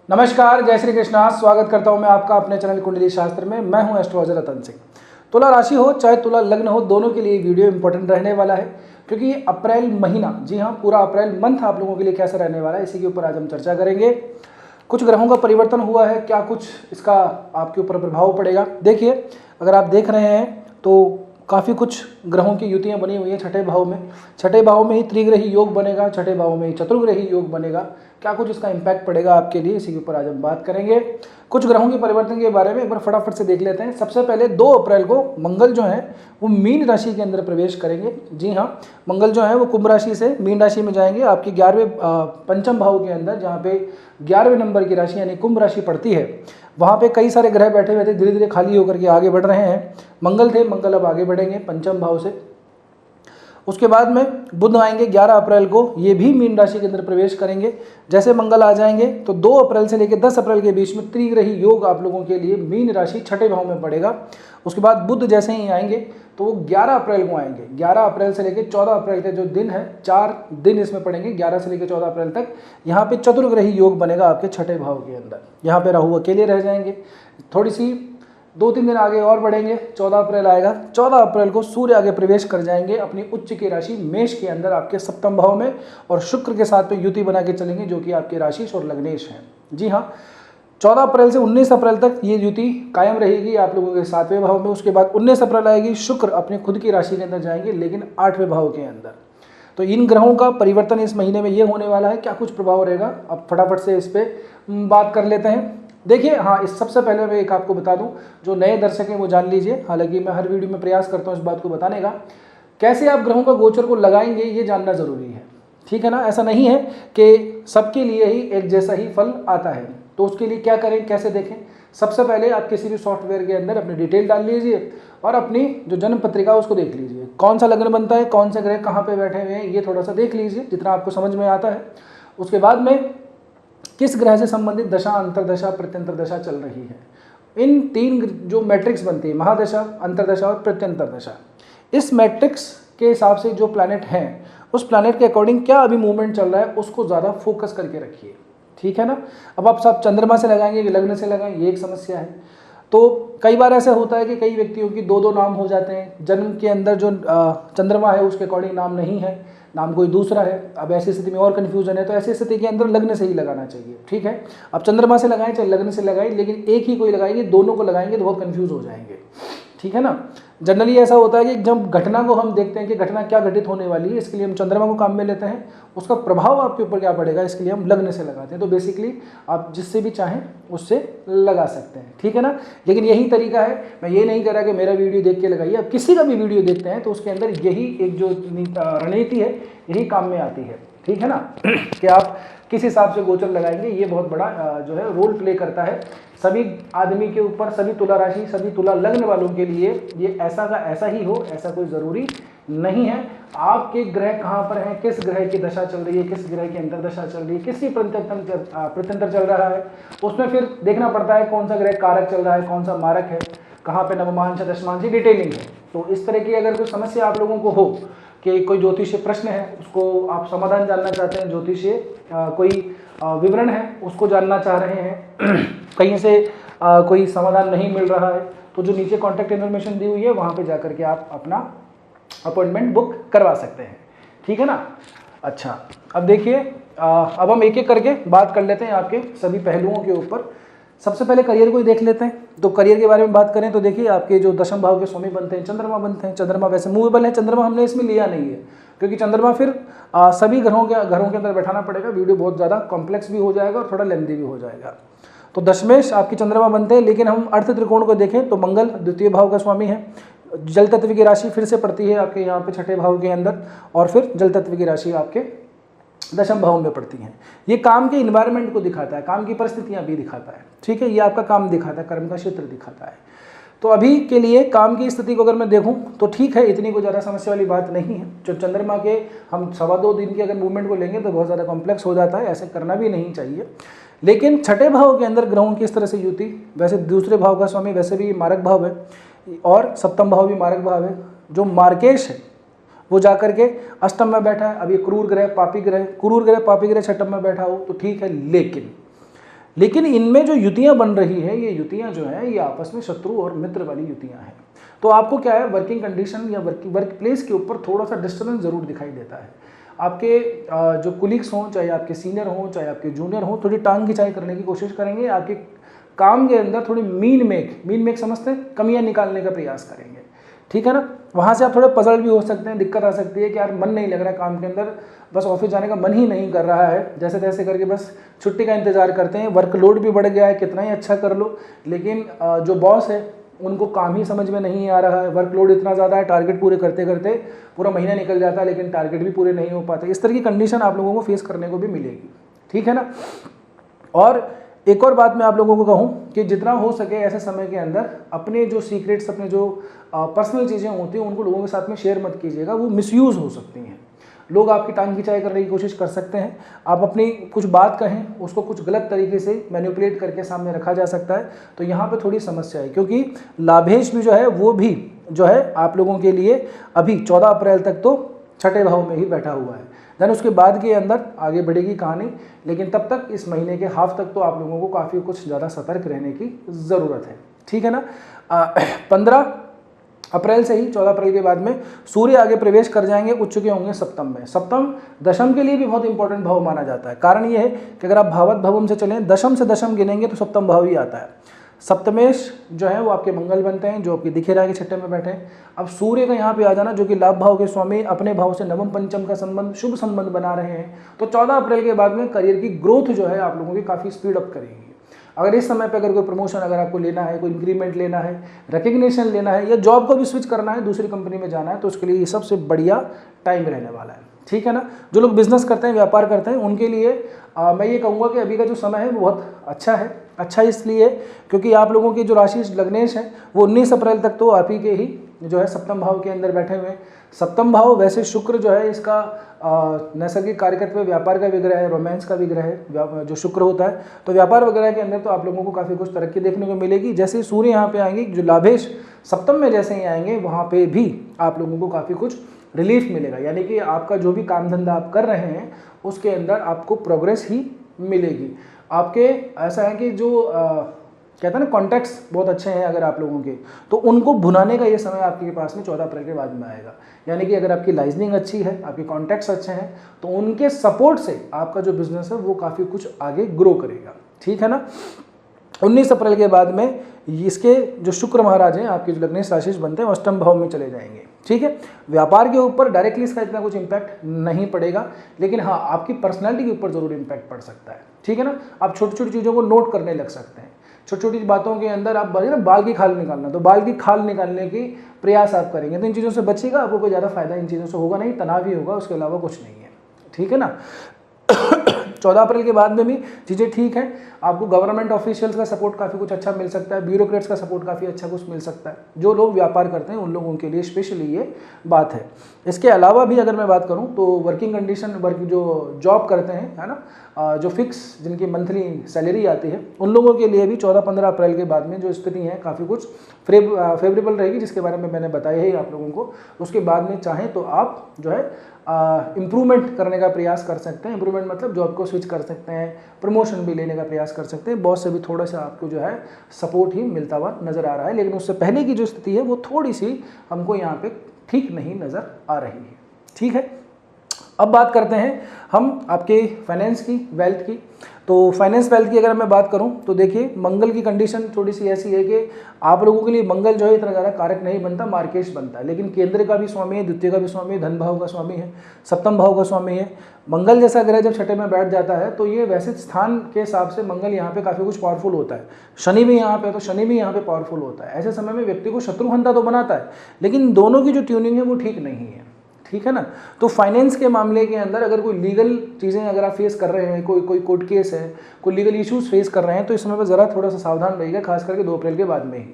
नमस्कार, जय श्री कृष्णा। स्वागत करता हूं मैं आपका अपने चैनल कुंडली शास्त्र में। मैं हूं एस्ट्रोलॉजर रतन सिंह। तुला राशि हो चाहे तुला लग्न हो, दोनों के लिए वीडियो इंपॉर्टेंट रहने वाला है, क्योंकि अप्रैल महीना, जी हां, पूरा अप्रैल मंथ आप लोगों के लिए कैसा रहने वाला है, इसी के ऊपर आज हम चर्चा करेंगे। कुछ ग्रहों का परिवर्तन हुआ है, क्या कुछ इसका आपके ऊपर प्रभाव पड़ेगा। देखिए, अगर आप देख रहे हैं तो काफ़ी कुछ ग्रहों की युतियाँ बनी हुई हैं छठे भाव में। छठे भाव में ही त्रिग्रही योग बनेगा, छठे भाव में ही चतुर्ग्रही योग बनेगा। क्या कुछ इसका इम्पैक्ट पड़ेगा आपके लिए, इसी के ऊपर आज हम बात करेंगे। कुछ ग्रहों के परिवर्तन के बारे में एक बार फटाफट से देख लेते हैं। सबसे पहले 2 अप्रैल को मंगल जो है वो मीन राशि के अंदर प्रवेश करेंगे। जी हाँ, मंगल जो है वो कुंभ राशि से मीन राशि में जाएंगे, आपकी 11वें पंचम भाव के अंदर, जहाँ पे 11वें नंबर की राशि यानी कुंभ राशि पड़ती है। वहाँ पे कई सारे ग्रह बैठे हुए थे, धीरे धीरे खाली होकर के आगे बढ़ रहे हैं। मंगल थे, मंगल अब आगे बढ़ेंगे पंचम भाव से। उसके बाद में बुध आएंगे 11 अप्रैल को, ये भी मीन राशि के अंदर प्रवेश करेंगे। जैसे मंगल आ जाएंगे तो 2 अप्रैल से लेकर 10 अप्रैल के बीच में त्रिग्रही योग आप लोगों के लिए मीन राशि छठे भाव में पड़ेगा। उसके बाद बुध जैसे ही आएंगे तो वो 11 अप्रैल को आएंगे। 11 अप्रैल से लेकर 14 अप्रैल के जो दिन है, 4 दिन इसमें पड़ेंगे 11 से लेकर 14 अप्रैल तक। यहाँ पे चतुर्ग्रही योग बनेगा आपके छठे भाव के अंदर। यहाँ पे राहु अकेले रह जाएंगे। थोड़ी सी 2-3 दिन आगे और बढ़ेंगे, 14 अप्रैल आएगा। 14 अप्रैल को सूर्य आगे प्रवेश कर जाएंगे अपनी उच्च की राशि मेष के अंदर, आपके सप्तम भाव में, और शुक्र के साथ में युति बना के चलेंगे, जो कि आपके राशि और लग्नेश हैं। जी हाँ, 14 अप्रैल से 19 अप्रैल तक ये युति कायम रहेगी आप लोगों के 7वें भाव में। उसके बाद 19 अप्रैल आएगी, शुक्र अपनी खुद की राशि के अंदर जाएंगे, लेकिन 8वें भाव के अंदर। तो इन ग्रहों का परिवर्तन इस महीने में ये होने वाला है। क्या कुछ प्रभाव रहेगा, अब फटाफट से इस पर बात कर लेते हैं। देखिए, हाँ, इस सबसे पहले मैं एक आपको बता दूं, जो नए दर्शक हैं वो जान लीजिए, हालांकि मैं हर वीडियो में प्रयास करता हूं इस बात को बताने का, कैसे आप ग्रहों का गोचर को लगाएंगे ये जानना जरूरी है। ठीक है ना, ऐसा नहीं है कि सबके लिए ही एक जैसा ही फल आता है। तो उसके लिए क्या करें, कैसे देखें। सबसे पहले आप किसी भी सॉफ्टवेयर के अंदर अपनी डिटेल डाल लीजिए और अपनी जो जन्म पत्रिका उसको देख लीजिए, कौन सा लग्न बनता है, कौन से ग्रह कहाँ पे बैठे हुए हैं, ये थोड़ा सा देख लीजिए जितना आपको समझ में आता है। उसके बाद में किस ग्रह से संबंधित दशा, अंतरदशा, प्रत्यंतर दशा चल रही है। इन 3 जो मैट्रिक्स बनती है, महादशा, अंतरदशा और प्रत्यंतर दशा, इस मैट्रिक्स के हिसाब से जो प्लैनेट हैं, उस प्लैनेट के अकॉर्डिंग क्या अभी मूवमेंट चल रहा है उसको ज़्यादा फोकस करके रखिए। ठीक है ना। अब आप सब चंद्रमा से लगाएंगे कि लग्न से लगाएं, ये एक समस्या है। तो कई बार ऐसा होता है कि कई व्यक्तियों की 2-2 नाम हो जाते हैं। जन्म के अंदर जो चंद्रमा है उसके अकॉर्डिंग नाम नहीं है, नाम कोई दूसरा है। अब ऐसी स्थिति में और कन्फ्यूजन है, तो ऐसी स्थिति के अंदर लग्न से ही लगाना चाहिए। ठीक है, आप चंद्रमा से लगाएं चाहे लग्न से लगाएं, लेकिन एक ही कोई लगाएंगे, दोनों को लगाएंगे तो बहुत कन्फ्यूज हो जाएंगे। ठीक है ना। जनरली ऐसा होता है कि जब घटना को हम देखते हैं कि घटना क्या घटित होने वाली है, इसके लिए हम चंद्रमा को काम में लेते हैं, उसका प्रभाव आपके ऊपर क्या पड़ेगा, इसके लिए हम लग्न से लगाते हैं। तो बेसिकली आप जिससे भी चाहें उससे लगा सकते हैं। ठीक है ना। लेकिन यही तरीका है, मैं ये नहीं कह रहा कि मेरा वीडियो देख के लगाइए। आप किसी का भी वीडियो देखते हैं तो उसके अंदर यही एक जो रणनीति है यही काम में आती है। ठीक है ना, कि आप किस हिसाब से गोचर लगाएंगे, ये बहुत बड़ा जो है रोल प्ले करता है सभी आदमी के ऊपर। सभी तुला राशि, सभी तुला लग्न वालों के लिए ये ऐसा का ऐसा ही हो, ऐसा कोई ज़रूरी नहीं है। आपके ग्रह कहाँ पर हैं, किस ग्रह की दशा चल रही है, किस ग्रह की अंतरदशा चल रही है, किसी प्रत्यंतर चल रहा है, उसमें फिर देखना पड़ता है कौन सा ग्रह कारक चल रहा है, कौन सा मारक है, कहाँ पे नवमांश दशमांश, डिटेलिंग है। तो इस तरह की अगर कोई समस्या आप लोगों को हो कि कोई ज्योतिषीय प्रश्न है उसको आप समाधान जानना चाहते हैं, ज्योतिषीय कोई विवरण है उसको जानना चाह रहे हैं, कहीं से कोई समाधान नहीं मिल रहा है, तो जो नीचे कॉन्टैक्ट इन्फॉर्मेशन दी हुई है वहाँ पे जाकर के आप अपना अपॉइंटमेंट बुक करवा सकते हैं। ठीक है ना। अच्छा, अब देखिए, अब हम एक एक करके बात कर लेते हैं आपके सभी पहलुओं के ऊपर। सबसे पहले करियर को ही देख लेते हैं। तो करियर के बारे में बात करें तो देखिए, आपके जो दशम भाव के स्वामी बनते हैं चंद्रमा बनते हैं। चंद्रमा वैसे मूवेबल है, चंद्रमा हमने इसमें लिया नहीं है क्योंकि चंद्रमा फिर सभी घरों के अंदर बैठाना पड़ेगा, वीडियो बहुत ज़्यादा कॉम्प्लेक्स भी हो जाएगा और थोड़ा लेंथी भी हो जाएगा। तो दशमेश आपकी चंद्रमा बनते हैं, लेकिन हम अर्थ त्रिकोण को देखें तो मंगल द्वितीय भाव का स्वामी है। जल तत्व की राशि फिर से पड़ती है आपके यहाँ पे छठे भाव के अंदर, और फिर जल तत्व की राशि आपके दशम भाव में पड़ती हैं। ये काम के इन्वायरमेंट को दिखाता है, काम की परिस्थितियां भी दिखाता है। ठीक है, ये आपका काम दिखाता है, कर्म का क्षेत्र दिखाता है। तो अभी के लिए काम की स्थिति को अगर मैं देखूं तो ठीक है, इतनी कोई ज़्यादा समस्या वाली बात नहीं है। जो चंद्रमा के हम 2.25 दिन की अगर मूवमेंट को लेंगे तो बहुत ज़्यादा कॉम्प्लेक्स हो जाता है, ऐसे करना भी नहीं चाहिए। लेकिन छठे भाव के अंदर ग्रहों की इस तरह से युति, वैसे दूसरे भाव का स्वामी वैसे भी मारक भाव है और सप्तम भाव भी मारक भाव है। जो मार्केश है वो जाकर के अष्टम में बैठा है। अब ये क्रूर ग्रह पापी ग्रह छठम में बैठा हो तो ठीक है, लेकिन लेकिन इनमें जो युतियाँ बन रही है, ये युतियाँ जो हैं ये आपस में शत्रु और मित्र वाली युतियाँ हैं। तो आपको क्या है, वर्किंग कंडीशन या वर्क प्लेस के ऊपर थोड़ा सा डिस्टर्बेंस ज़रूर दिखाई देता है। आपके जो कुलीग्स हों, चाहे आपके सीनियर हों चाहे आपके जूनियर हों, थोड़ी टांग खिंचाई करने की कोशिश करेंगे, आपके काम के अंदर थोड़ी मीन मेक समझते हैं, कमियां निकालने का प्रयास करेंगे, ठीक है ना। वहाँ से आप थोड़े पजल भी हो सकते हैं, दिक्कत आ सकती है कि यार मन नहीं लग रहा है काम के अंदर, बस ऑफिस जाने का मन ही नहीं कर रहा है, जैसे तैसे करके बस छुट्टी का इंतज़ार करते हैं, वर्कलोड भी बढ़ गया है, कितना ही अच्छा कर लो, लेकिन जो बॉस है उनको काम ही समझ में नहीं आ रहा है, वर्कलोड इतना ज़्यादा है, टारगेट पूरे करते करते पूरा महीना निकल जाता है लेकिन टारगेट भी पूरे नहीं हो पाते। इस तरह की कंडीशन आप लोगों को फेस करने को भी मिलेगी, ठीक है ना। और एक और बात मैं आप लोगों को कहूँ कि जितना हो सके ऐसे समय के अंदर अपने जो सीक्रेट्स, अपने जो पर्सनल चीज़ें होती हैं उनको लोगों के साथ में शेयर मत कीजिएगा, वो मिसयूज़ हो सकती हैं। लोग आपकी टांग खिंचाई करने की कोशिश कर सकते हैं, आप अपनी कुछ बात कहें उसको कुछ गलत तरीके से मैनिपुलेट करके सामने रखा जा सकता है, तो यहाँ पे थोड़ी समस्या है, क्योंकि लाभेश भी जो है वो भी जो है आप लोगों के लिए अभी 14 अप्रैल तक तो छठे भाव में ही बैठा हुआ है। देन उसके बाद के अंदर आगे बढ़ेगी कहानी, लेकिन तब तक इस महीने के हाफ तक तो आप लोगों को काफ़ी कुछ ज़्यादा सतर्क रहने की ज़रूरत है, ठीक है ना। 15 अप्रैल से ही 14 अप्रैल के बाद में सूर्य आगे प्रवेश कर जाएंगे, उच्च चुके होंगे सप्तम में। सप्तम दशम के लिए भी बहुत इंपॉर्टेंट भाव माना जाता है। कारण ये है कि अगर आप भावत भवम से चलें, दशम से दशम गिनेंगे तो सप्तम भाव ही आता है। सप्तमेश जो है वो आपके मंगल बनते हैं, जो आपके दिखे रहा के छठे में बैठे हैं। अब सूर्य का यहाँ पे आ जाना, जो कि लाभ भाव के स्वामी, अपने भाव से नवम पंचम का संबंध, शुभ संबंध बना रहे हैं, तो 14 अप्रैल के बाद में करियर की ग्रोथ जो है आप लोगों की काफ़ी स्पीड अप करेगी। अगर इस समय पे अगर कोई प्रमोशन अगर आपको लेना है, कोई इंक्रीमेंट लेना है, रिकग्निशन लेना है, या जॉब को भी स्विच करना है, दूसरी कंपनी में जाना है, तो उसके लिए ये सबसे बढ़िया टाइम रहने वाला है, ठीक है ना। जो लोग बिजनेस करते हैं, व्यापार करते हैं, उनके लिए मैं ये कहूँगा कि अभी का जो समय है वो बहुत अच्छा है। अच्छा इसलिए क्योंकि आप लोगों की जो राशि लग्नेश है वो 19 अप्रैल तक तो आप ही के ही जो है सप्तम भाव के अंदर बैठे हुए हैं। सप्तम भाव वैसे शुक्र जो है इसका नैसर्गिक कार्यकत्व व्यापार का विग्रह है, रोमांस का विग्रह है जो शुक्र होता है, तो व्यापार वगैरह के अंदर तो आप लोगों को काफ़ी कुछ तरक्की देखने को मिलेगी। जैसे सूर्य यहाँ पे आएंगे, जो लाभेश सप्तम में जैसे ही आएंगे वहाँ पे भी आप लोगों को काफ़ी कुछ रिलीफ मिलेगा, यानी कि आपका जो भी काम धंधा आप कर रहे हैं उसके अंदर आपको प्रोग्रेस ही मिलेगी। आपके ऐसा है कि जो कहते हैं ना कॉन्टैक्ट्स बहुत अच्छे हैं अगर आप लोगों के, तो उनको भुनाने का ये समय आपके पास में 14 अप्रैल के बाद में आएगा। यानी कि अगर आपकी लाइजनिंग अच्छी है, आपके कॉन्टैक्ट्स अच्छे हैं, तो उनके सपोर्ट से आपका जो बिजनेस है वो काफ़ी कुछ आगे ग्रो करेगा, ठीक है ना। 19 अप्रैल के बाद में इसके जो शुक्र महाराज हैं आपके जो लग्नेश राशि बनते हैं अष्टम भाव में चले जाएंगे, ठीक है। व्यापार के ऊपर डायरेक्टली इसका इतना कुछ इम्पैक्ट नहीं पड़ेगा, लेकिन हाँ आपकी पर्सनैलिटी के ऊपर ज़रूर इम्पैक्ट पड़ सकता है, ठीक है ना। आप छोटी छोटी चीज़ों को नोट करने लग सकते हैं, छोटी छोटी बातों के अंदर आप बोलिए ना बाल की खाल निकालना, तो बाल की खाल निकालने की प्रयास आप करेंगे तो इन चीज़ों से बचिएगा, आपको कोई ज़्यादा फायदा इन चीज़ों से होगा नहीं, तनाव ही होगा, उसके अलावा कुछ नहीं है, ठीक है ना। 14 अप्रैल के बाद में भी चीज़ें ठीक हैं, आपको गवर्नमेंट ऑफिशियल्स का सपोर्ट काफ़ी कुछ अच्छा मिल सकता है, ब्यूरोक्रेट्स का सपोर्ट काफ़ी अच्छा कुछ मिल सकता है। जो लोग व्यापार करते हैं उन लोगों के लिए स्पेशली ये बात है। इसके अलावा भी अगर मैं बात करूं तो वर्किंग कंडीशन, वर्क जो जॉब करते हैं है ना, जो फिक्स जिनकी मंथली सैलरी आती है, उन लोगों के लिए भी 14-15 अप्रैल के बाद में जो स्थिति है काफ़ी कुछ फेवरेबल रहेगी, जिसके बारे में मैंने बताया ही आप लोगों को। उसके बाद में चाहें तो आप जो है इम्प्रूवमेंट करने का प्रयास कर सकते हैं। इम्प्रूवमेंट मतलब जॉब को स्विच कर सकते हैं, प्रमोशन भी लेने का प्रयास कर सकते हैं, बॉस से भी थोड़ा सा आपको जो है सपोर्ट ही मिलता हुआ नज़र आ रहा है। लेकिन उससे पहले की जो स्थिति है वो थोड़ी सी हमको यहाँ पे ठीक नहीं नज़र आ रही है, ठीक है। अब बात करते हैं हम आपके फाइनेंस की, वेल्थ की। तो फाइनेंस वेल्थ की अगर मैं बात करूं तो देखिए मंगल की कंडीशन थोड़ी सी ऐसी है कि आप लोगों के लिए मंगल जो है इतना ज़्यादा कारक नहीं बनता, मार्केश बनता है, लेकिन केंद्र का भी स्वामी है, द्वितीय का भी स्वामी है, धन भाव का स्वामी है, सप्तम भाव का स्वामी है। मंगल जैसा ग्रह जब छठे में बैठ जाता है तो ये वैसे स्थान के हिसाब से मंगल यहाँ पे काफ़ी कुछ पावरफुल होता है। शनि भी यहाँ पे, तो शनि भी यहाँ पे पावरफुल होता है। ऐसे समय में व्यक्ति को शत्रुहंता तो बनाता है, लेकिन दोनों की जो ट्यूनिंग है वो ठीक नहीं है, ठीक है ना। तो फाइनेंस के मामले के अंदर अगर कोई लीगल चीज़ें अगर आप फेस कर रहे हैं, कोई कोर्ट केस है, कोई लीगल इश्यूज फेस कर रहे हैं, तो इस समय पर ज़रा थोड़ा सा सावधान रहिएगा, खास करके 2 अप्रैल के बाद में ही।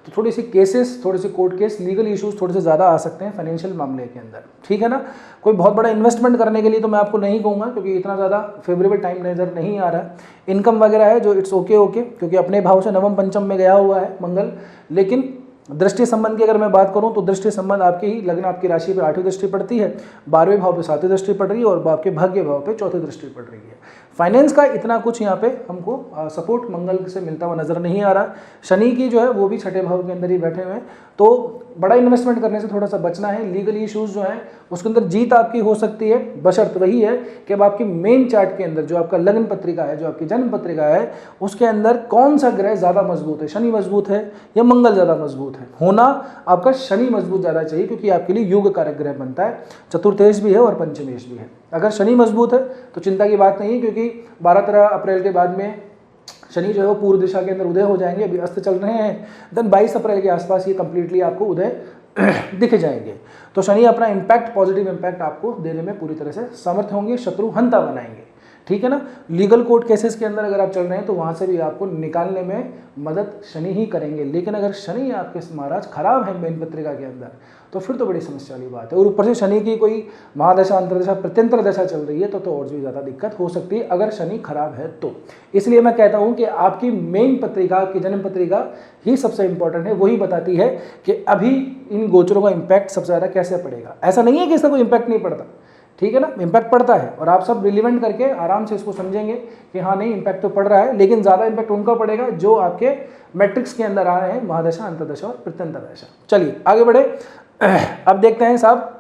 तो थोड़ी सी केसेस, थोड़े से कोर्ट केस, लीगल इश्यूज थोड़े से ज़्यादा आ सकते हैं फाइनेंशियल मामले के अंदर, ठीक है ना। कोई बहुत बड़ा इन्वेस्टमेंट करने के लिए तो मैं आपको नहीं कहूँगा, क्योंकि इतना ज़्यादा फेवरेबल टाइम नज़र नहीं आ रहा है। इनकम वगैरह है जो इट्स ओके, क्योंकि अपने भाव से नवम पंचम में गया हुआ है मंगल। लेकिन दृष्टि संबंध की अगर मैं बात करूं तो दृष्टि संबंध आपकी ही लग्न, आपकी राशि पे 8वीं दृष्टि पड़ती है, 12वें भाव पे 7वीं दृष्टि पड़ रही है, और आपके भाग्य भाव पे 4थी दृष्टि पड़ रही है। फाइनेंस का इतना कुछ यहाँ पे हमको सपोर्ट मंगल से मिलता हुआ नजर नहीं आ रहा। शनि की जो है वो भी छठे भाव के अंदर ही बैठे हुए हैं, तो बड़ा इन्वेस्टमेंट करने से थोड़ा सा बचना है। लीगल इश्यूज जो हैं उसके अंदर जीत आपकी हो सकती है, बशर्त वही है कि अब आपकी मेन चार्ट के अंदर जो आपका लग्न पत्रिका है, जो आपकी जन्म पत्रिका है, उसके अंदर कौन सा ग्रह ज़्यादा मजबूत है, शनि मजबूत है या मंगल ज़्यादा मजबूत है। होना आपका शनि मजबूत ज़्यादा चाहिए, क्योंकि आपके लिए योग कारक ग्रह बनता है, चतुर्थेश भी है और पंचमेश भी है। अगर शनि मजबूत है तो चिंता की बात नहीं है, क्योंकि 12-13 अप्रैल के बाद में शनि जो है वो पूर्व दिशा के अंदर उदय हो जाएंगे, अभी अस्त चल रहे हैं, देन 22 अप्रैल के आसपास ये कंप्लीटली आपको उदय दिख जाएंगे। तो शनि अपना इम्पैक्ट, पॉजिटिव इम्पैक्ट आपको देने में पूरी तरह से समर्थ होंगे, शत्रु हंता बनाएंगे, ठीक है ना। लीगल कोर्ट केसेस के अंदर अगर आप चल रहे हैं तो वहाँ से भी आपको निकालने में मदद शनि ही करेंगे। लेकिन अगर शनि आपके महाराज खराब है मेन पत्रिका के अंदर, तो फिर तो बड़ी समस्या वाली बात है। और ऊपर से शनि की कोई महादशा, अंतरदशा, प्रत्यंतर दशा चल रही है तो और भी ज़्यादा दिक्कत हो सकती है अगर शनि खराब है तो। इसलिए मैं कहता हूँ कि आपकी मेन पत्रिका, आपकी जन्म पत्रिका ही सबसे इंपॉर्टेंट है, वही बताती है कि अभी इन गोचरों का इम्पैक्ट सबसे ज़्यादा कैसे पड़ेगा। ऐसा नहीं है कि इसका कोई इम्पैक्ट नहीं पड़ता, ठीक है ना, इम्पैक्ट पड़ता है, और आप सब रिलीवेंट करके आराम से इसको समझेंगे कि हाँ नहीं इम्पैक्ट तो पड़ रहा है, लेकिन ज़्यादा इम्पैक्ट उनका पड़ेगा जो आपके मैट्रिक्स के अंदर आ रहे हैं, महादशा, अंतर्दशा और प्रत्यंतर दशा। चलिए आगे बढ़े। अब देखते हैं साहब,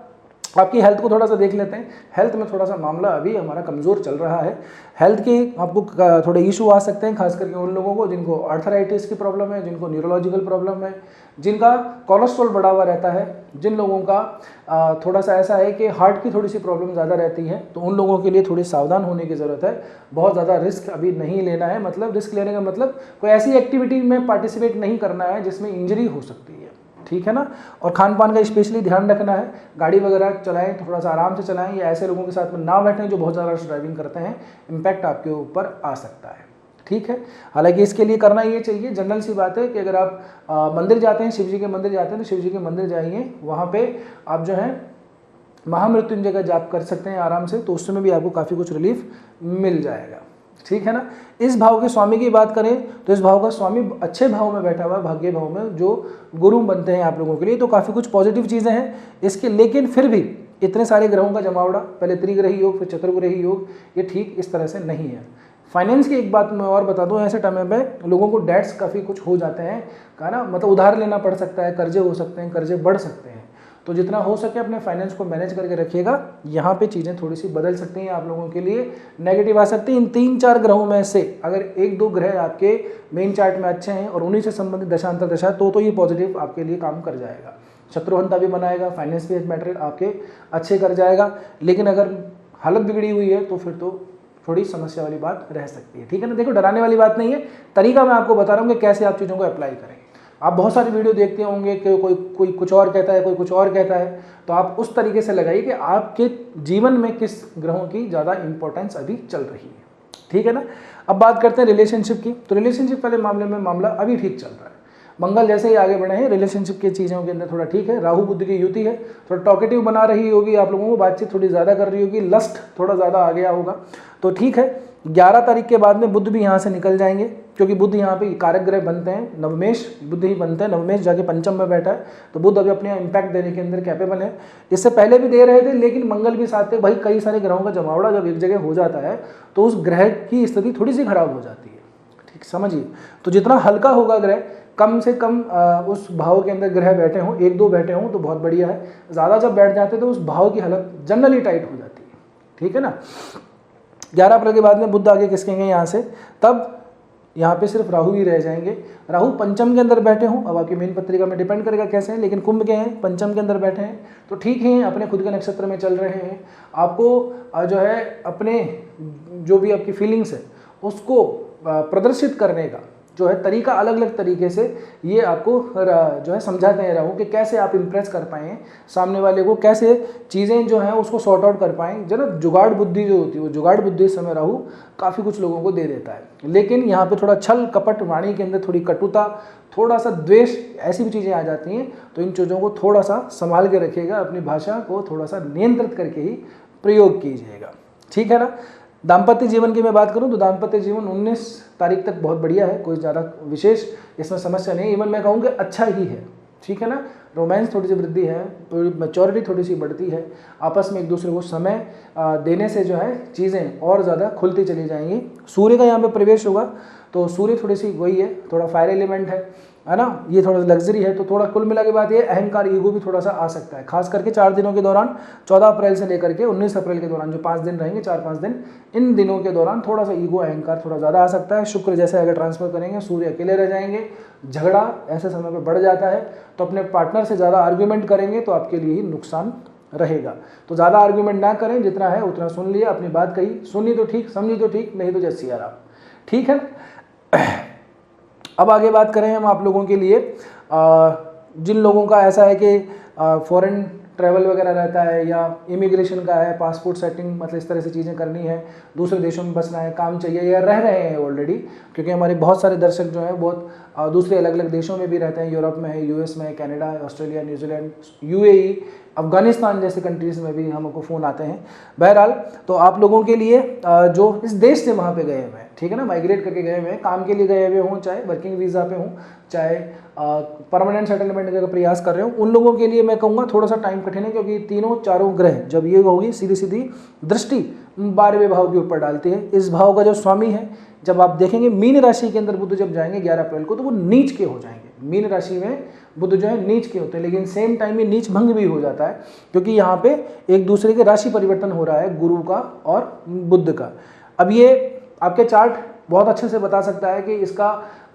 आपकी हेल्थ को थोड़ा सा देख लेते हैं। हेल्थ में थोड़ा सा मामला अभी हमारा कमज़ोर चल रहा है। हेल्थ के आपको थोड़े इशू आ सकते हैं, खास करके उन लोगों को जिनको आर्थराइटिस की प्रॉब्लम है, जिनको न्यूरोलॉजिकल प्रॉब्लम है, जिनका कोलेस्ट्रॉल बढ़ा हुआ रहता है, जिन लोगों का थोड़ा सा ऐसा है कि हार्ट की थोड़ी सी प्रॉब्लम ज़्यादा रहती है, तो उन लोगों के लिए थोड़ी सावधान होने की ज़रूरत है। बहुत ज़्यादा रिस्क अभी नहीं लेना है, मतलब रिस्क लेने का मतलब कोई ऐसी एक्टिविटी में पार्टिसिपेट नहीं करना है जिसमें इंजरी हो सकती है, ठीक है ना। और खान पान का स्पेशली ध्यान रखना है। गाड़ी वगैरह चलाएं थोड़ा सा आराम से चलाएं, या ऐसे लोगों के साथ में ना बैठें जो बहुत ज़्यादा ड्राइविंग करते हैं, इम्पैक्ट आपके ऊपर आ सकता है, ठीक है। हालांकि इसके लिए करना ये चाहिए, जनरल सी बात है कि अगर आप मंदिर जाते हैं, शिव जी के मंदिर जाते हैं, तो शिव जी के मंदिर जाइए, वहाँ पे आप जो है महामृत्युंजय का जाप कर सकते हैं आराम से, तो उस समय भी आपको काफ़ी कुछ रिलीफ मिल जाएगा, ठीक है ना। इस भाव के स्वामी की बात करें तो इस भाव का स्वामी अच्छे भाव में बैठा हुआ है, भाग्य भाव में, जो गुरु बनते हैं आप लोगों के लिए, तो काफ़ी कुछ पॉजिटिव चीज़ें हैं इसके। लेकिन फिर भी इतने सारे ग्रहों का जमावड़ा, पहले त्रिग्रही योग फिर चतुर्ग्रही योग, ये ठीक इस तरह से नहीं है। फाइनेंस की एक बात मैं और बता दूं, ऐसे टाइम पे लोगों को डेट्स काफ़ी कुछ हो जाते हैं, कहा ना, मतलब उधार लेना पड़ सकता है, कर्जे हो सकते हैं, कर्जे बढ़ सकते हैं। तो जितना हो सके अपने फाइनेंस को मैनेज करके रखिएगा। यहाँ पे चीज़ें थोड़ी सी बदल सकती हैं, आप लोगों के लिए नेगेटिव आ सकती हैं। इन 3-4 ग्रहों में से अगर 1-2 ग्रह आपके मेन चार्ट में अच्छे हैं और उन्हीं से संबंधित दशांतर दशा, तो ये पॉजिटिव आपके लिए काम कर जाएगा। शत्रुहंता भी बनाएगा, फाइनेंस भी मैटर आपके अच्छे कर जाएगा। लेकिन अगर हालत बिगड़ी हुई है तो फिर तो थोड़ी समस्या वाली बात रह सकती है, ठीक है ना। देखो डराने वाली बात नहीं है, तरीका मैं आपको बता रहा हूँ कि कैसे आप चीज़ों को अप्लाई करें। आप बहुत सारी वीडियो देखते होंगे कि कोई कुछ और कहता है, कोई कुछ और कहता है, तो आप उस तरीके से लगाइए कि आपके जीवन में किस ग्रहों की ज़्यादा इंपॉर्टेंस अभी चल रही है, ठीक है ना। अब बात करते हैं रिलेशनशिप की। तो रिलेशनशिप वाले मामले में मामला अभी ठीक चल रहा है। मंगल जैसे ही आगे बढ़े हैं, रिलेशनशिप की चीज़ों के अंदर थोड़ा ठीक है। राहु बुध की युति है, थोड़ा टॉकेटिव बना रही होगी, आप लोगों को बातचीत थोड़ी ज़्यादा कर रही होगी, लस्ट थोड़ा ज़्यादा आ गया होगा, तो ठीक है। 11 तारीख के बाद में बुध भी यहाँ से निकल जाएंगे, क्योंकि बुध यहाँ पे कारक ग्रह बनते हैं, नवमेश बुध ही बनते हैं, नवमेश जाके पंचम में बैठा है, तो बुध अभी अपने इम्पैक्ट देने के अंदर कैपेबल है। इससे पहले भी दे रहे थे, लेकिन मंगल भी साथ थे भाई। कई सारे ग्रहों का जमावड़ा जब एक जगह हो जाता है तो उस ग्रह की स्थिति थोड़ी सी खराब हो जाती है, ठीक समझिए। तो जितना हल्का होगा ग्रह, कम से कम उस भाव के अंदर ग्रह बैठे हों, 1-2 बैठे हों तो बहुत बढ़िया है। ज़्यादा जब बैठ जाते हैं तो उस भाव की हालत जनरली टाइट हो जाती है, ठीक है ना। 11 अप्रैल के बाद में बुध आगे खिसकेंगे यहाँ से, तब यहाँ पे सिर्फ राहु ही रह जाएंगे। राहु पंचम के अंदर बैठे हों, अब आपकी मेन पत्रिका में डिपेंड करेगा कैसे हैं, लेकिन कुंभ के हैं, पंचम के अंदर बैठे हैं तो ठीक है, अपने खुद के नक्षत्र में चल रहे हैं। आपको जो है अपने जो भी आपकी फीलिंग्स है उसको प्रदर्शित करने का जो है तरीका, अलग अलग तरीके से ये आपको जो है समझाते हैं राहु कि कैसे आप इम्प्रेस कर पाएँ सामने वाले को, कैसे चीज़ें जो हैं उसको सॉर्ट आउट कर पाएँ। जरा जुगाड़ बुद्धि जो होती है, वो जुगाड़ बुद्धि इस समय राहु काफ़ी कुछ लोगों को दे देता है। लेकिन यहाँ पे थोड़ा छल कपट, वाणी के अंदर थोड़ी कटुता, थोड़ा सा द्वेष, ऐसी भी चीज़ें आ जाती हैं। तो इन चीज़ों को थोड़ा सा संभाल के रखिएगा, अपनी भाषा को थोड़ा सा नियंत्रित करके ही प्रयोग कीजिएगा, ठीक है ना। दाम्पत्य जीवन की मैं बात करूं तो दाम्पत्य जीवन 19 तारीख तक बहुत बढ़िया है, कोई ज़्यादा विशेष इसमें समस्या नहीं, इवन मैं कहूँ कि अच्छा ही है, ठीक है ना। रोमांस थोड़ी सी वृद्धि है, थोड़ी मैच्योरिटी थोड़ी सी बढ़ती है, आपस में एक दूसरे को समय देने से जो है चीज़ें और ज़्यादा खुलती चली जाएंगी। सूर्य का यहाँ पे प्रवेश होगा तो सूर्य थोड़ी सी वही है, थोड़ा फायर एलिमेंट है ना, ये थोड़ा लग्जरी है, तो थोड़ा कुल मिला के बात ये अहंकार ईगो भी थोड़ा सा आ सकता है, खास करके 4 दिनों के दौरान, 14 अप्रैल से लेकर के 19 अप्रैल के दौरान जो 5 दिन रहेंगे, 4-5 दिन, इन दिनों के दौरान थोड़ा सा ईगो अहंकार थोड़ा ज़्यादा आ सकता है। शुक्र जैसे अगर ट्रांसफर करेंगे, सूर्य अकेले रह जाएंगे, झगड़ा ऐसे समय पर बढ़ जाता है, तो अपने पार्टनर से ज़्यादा आर्ग्यूमेंट करेंगे तो आपके लिए ही नुकसान रहेगा। तो ज़्यादा आर्ग्यूमेंट ना करें, जितना है उतना सुन लिया, अपनी बात कही, सुनी तो ठीक, समझी तो ठीक, नहीं तो जय सिया राम, ठीक है। अब आगे बात करें हम आप लोगों के लिए जिन लोगों का ऐसा है कि फॉरेन ट्रैवल वगैरह रहता है या इमिग्रेशन का है, पासपोर्ट सेटिंग, मतलब इस तरह से चीज़ें करनी है, दूसरे देशों में बसना है, काम चाहिए या रह रहे हैं ऑलरेडी, क्योंकि हमारे बहुत सारे दर्शक जो हैं बहुत दूसरे अलग अलग देशों में भी रहते हैं, यूरोप में है, यूएस में है, Canada, Australia, New Zealand, UAE, Afghanistan जैसे कंट्रीज़ में भी हमको फ़ोन आते हैं। बहरहाल तो आप लोगों के लिए जो इस देश से वहाँ पे गए हुए हैं, ठीक है ना, माइग्रेट करके गए हुए हैं, काम के लिए गए हुए हों, चाहे वर्किंग वीज़ा पे हों, चाहे परमानेंट सेटलमेंट का प्रयास कर रहे हो, उन लोगों के लिए मैं कहूँगा थोड़ा सा टाइम कठिन है, क्योंकि तीनों चारों ग्रह जब ये होगी सीधी सीधी दृष्टि 12वें भाव के ऊपर डालती है। इस भाव का जो स्वामी है, जब आप देखेंगे मीन राशि के अंदर बुध जब जाएंगे 11 अप्रैल को, तो वो नीच के हो जाएंगे। मीन राशि में बुध जो है नीच के होते हैं, लेकिन सेम टाइम में नीच भंग भी हो जाता है, क्योंकि यहाँ पे एक दूसरे के राशि परिवर्तन हो रहा है, गुरु का और बुध का। अब ये आपके चार्ट बहुत अच्छे से बता सकता है कि इसका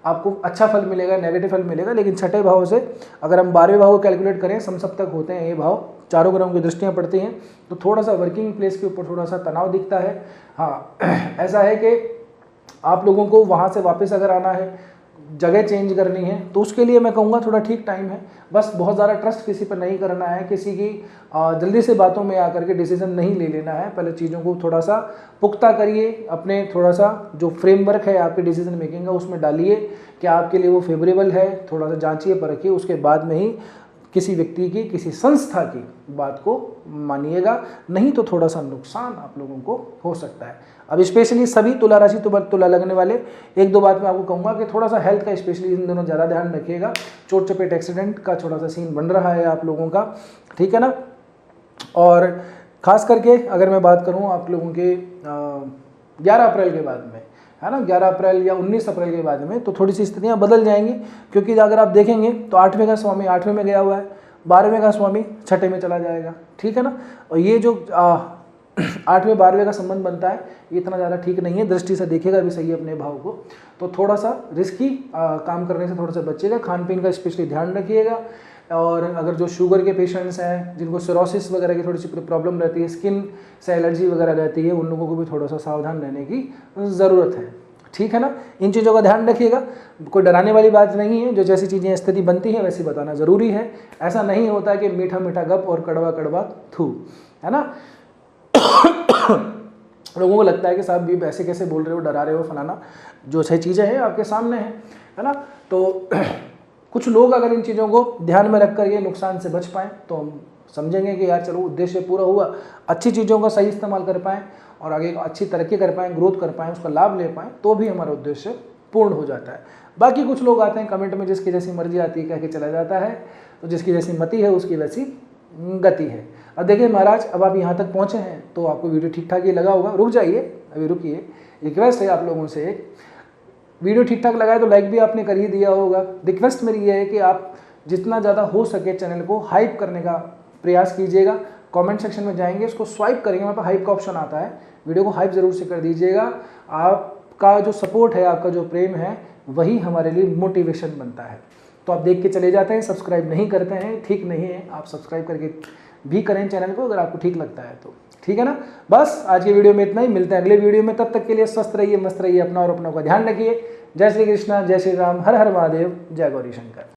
आपको अच्छा फल मिलेगा, नेगेटिव फल मिलेगा, लेकिन छठे भाव से अगर हम 12वें भाव को कैलकुलेट करें, समसप्तक होते हैं ये भाव, चारों ग्रहों की दृष्टियाँ पड़ती हैं, तो थोड़ा सा वर्किंग प्लेस के ऊपर थोड़ा सा तनाव दिखता है। हाँ, ऐसा है कि आप लोगों को वहाँ से वापस अगर आना है, जगह चेंज करनी है, तो उसके लिए मैं कहूँगा थोड़ा ठीक टाइम है। बस बहुत ज़्यादा ट्रस्ट किसी पर नहीं करना है, किसी की जल्दी से बातों में आकर के डिसीजन नहीं ले लेना है। पहले चीज़ों को थोड़ा सा पुख्ता करिए, अपने थोड़ा सा जो फ्रेमवर्क है आपके डिसीजन मेकिंग का उसमें डालिए कि आपके लिए वो फेवरेबल है, थोड़ा सा जांचिए परखिए, उसके बाद में ही किसी व्यक्ति की, किसी संस्था की बात को मानिएगा, नहीं तो थोड़ा सा नुकसान आप लोगों को हो सकता है। अब स्पेशली सभी तुला राशि तुला लगने वाले, एक दो बात मैं आपको कहूँगा कि थोड़ा सा हेल्थ का स्पेशली इन दोनों ज़्यादा ध्यान रखिएगा। चोट चपेट एक्सीडेंट का थोड़ा सा सीन बन रहा है आप लोगों का, ठीक है ना। और ख़ास करके अगर मैं बात करूँ आप लोगों के 11 अप्रैल के बाद में, है ना, 11 अप्रैल या 19 अप्रैल के बाद में तो थोड़ी सी स्थितियाँ बदल जाएंगी, क्योंकि अगर आप देखेंगे तो 8वें का स्वामी 8वें में गया हुआ है, 12वें का स्वामी 6ठे में चला जाएगा, ठीक है ना। और ये जो 8वें 12वें का संबंध बनता है, ये इतना ज़्यादा ठीक नहीं है, दृष्टि से देखेगा भी सही अपने भाव को, तो थोड़ा सा रिस्की काम करने से थोड़ा सा बचिएगा। खान पीन का स्पेशली ध्यान रखिएगा। और अगर जो शुगर के पेशेंट्स हैं, जिनको सिरोसिस वगैरह की थोड़ी सी प्रॉब्लम रहती है, स्किन से एलर्जी वगैरह रहती है, उन लोगों को भी थोड़ा सा सावधान रहने की ज़रूरत है, ठीक है ना। इन चीज़ों का ध्यान रखिएगा। कोई डराने वाली बात नहीं है, जो जैसी चीज़ें स्थिति बनती हैं वैसे बताना ज़रूरी है। ऐसा नहीं होता है कि मीठा मीठा गप और कड़वा कड़वा थू, है ना। लोगों को लगता है कि साहब भी ऐसे कैसे बोल रहे हो, डरा रहे हो, फलाना, जो सही चीज़ें हैं आपके सामने है ना। तो कुछ लोग अगर इन चीज़ों को ध्यान में रख कर ये नुकसान से बच पाएँ तो हम समझेंगे कि यार चलो उद्देश्य पूरा हुआ, अच्छी चीज़ों का सही इस्तेमाल कर पाएँ और आगे अच्छी तरक्की कर पाएँ, ग्रोथ कर पाएँ, उसका लाभ ले पाएँ, तो भी हमारा उद्देश्य पूर्ण हो जाता है। बाकी कुछ लोग आते हैं कमेंट में, जिसकी जैसी मर्जी आती है कह के चला जाता है, तो जिसकी जैसी मति है उसकी वैसी गति है। अब देखिए महाराज, अब आप यहाँ तक पहुँचे हैं तो आपको वीडियो ठीक ठाक ही लगा होगा। रुक जाइए, अभी रुकिए, रिक्वेस्ट है आप लोगों से, एक वीडियो ठीक ठाक लगा है तो लाइक भी आपने कर ही दिया होगा। रिक्वेस्ट मेरी ये है कि आप जितना ज़्यादा हो सके चैनल को हाइप करने का प्रयास कीजिएगा। कमेंट सेक्शन में जाएंगे, उसको स्वाइप करेंगे, वहाँ पर हाइप का ऑप्शन आता है, वीडियो को हाइप ज़रूर से कर दीजिएगा। आपका जो सपोर्ट है, आपका जो प्रेम है, वही हमारे लिए मोटिवेशन बनता है। तो आप देख के चले जाते हैं, सब्सक्राइब नहीं करते हैं, ठीक नहीं है। आप सब्सक्राइब करके भी करें चैनल को अगर आपको ठीक लगता है तो, ठीक है ना। बस आज की वीडियो में इतना ही, मिलते हैं अगले वीडियो में। तब तक के लिए स्वस्थ रहिए, मस्त रहिए, अपना और अपनों का ध्यान रखिए। जय श्री कृष्णा, जय श्री राम, हर हर महादेव, जय गौरी शंकर।